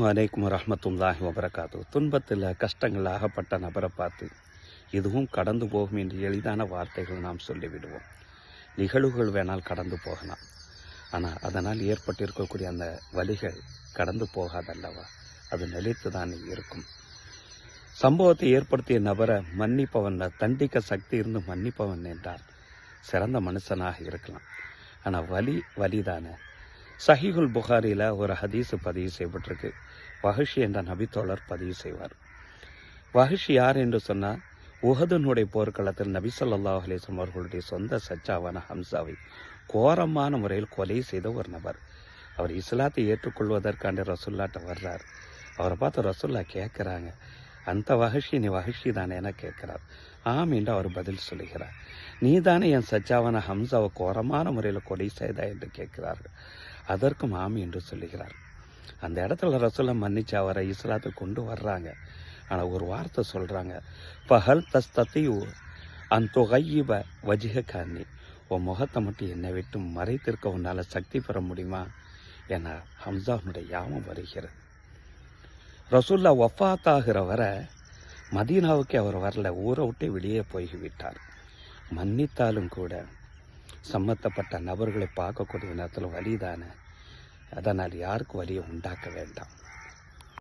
அஸ்ஸலாமு அலைக்கும் வரஹ்மத்துல்லாஹி வபரகாத்து. துன்பத்தில் கஷ்டங்கள் ஆகப்பட்ட நபரை பார்த்து இதுவும் கடந்து போகும் என்று எளிதான வார்த்தைகள் நாம் சொல்லிவிடுவோம். நிகழ்வுகள் வேணால் கடந்து போகலாம், ஆனால் அதனால் ஏற்பட்டிருக்கக்கூடிய அந்த வலிகள் கடந்து போகாதல்லவா, அது நிலைத்து தான் இருக்கும். சம்பவத்தை ஏற்படுத்திய நபரை மன்னிப்பவன், தண்டிக்க சக்தி இருந்து மன்னிப்பவன் என்றால் சிறந்த மனுஷனாக இருக்கலாம். ஆனால் வலிதானே. சஹீஹுல் புகாரியில் ஒரு ஹதீஸு பதிவு செய்யப்பட்டிருக்கு. வஹஷி என்ற நபித்தோழர் பதிவு செய்வார். வஹஷி யார் என்று சொன்னால், உஹதுனுடைய போர்க்களத்தில் நபி ஸல்லல்லாஹு அலைஹி வஸல்லம் அவர்களுடைய சொந்த சச்சாவான ஹம்சாவை கோரமான முறையில் கொலை செய்த ஒரு நபர். அவர் இஸ்லாத்தை ஏற்றுக்கொள்வதற்காண்ட ரசூல்லாட்ட வர்றார். அவரை பார்த்து ரசூல்லா கேட்குறாங்க, அந்த வஹஷி நீ வஹஷி தானே என கேட்குறார். ஆம் என்று அவர் பதில் சொல்லுகிறார். நீ தானே என் சச்சாவான ஹம்சாவை கோரமான முறையில் கொலை செய்தா என்று கேட்கிறார்கள். அதற்கும் ஆமி என்று சொல்லுகிறார். அந்த இடத்துல ரசூலை மன்னிச்சு அவரை இஸ்லாத்துக்கு கொண்டு வர்றாங்க. ஆனால் ஒரு வார்த்தை சொல்கிறாங்க, பஹல் தஸ்தத்தியு அந்த கையிப வஜிக காணி, உன் முகத்தை மட்டும் என்னை விட்டு மறைத்திருக்க உன்னால் சக்தி பெற முடியுமா என ஹம்சாவுடைய யாமம் வருகிறது. ரசூல்லா வஃபாத்தாகிற வரை மதீனாவுக்கு அவர் வரல, ஊரை விட்டு வெளியே போய்விட்டார். மன்னித்தாலும் கூட சம்மந்தப்பட்ட நபர்களை பார்க்கக்கூடிய நேரத்தில் வலிதானே. அதனால் யாருக்கு வலியை உண்டாக்க வேண்டாம்.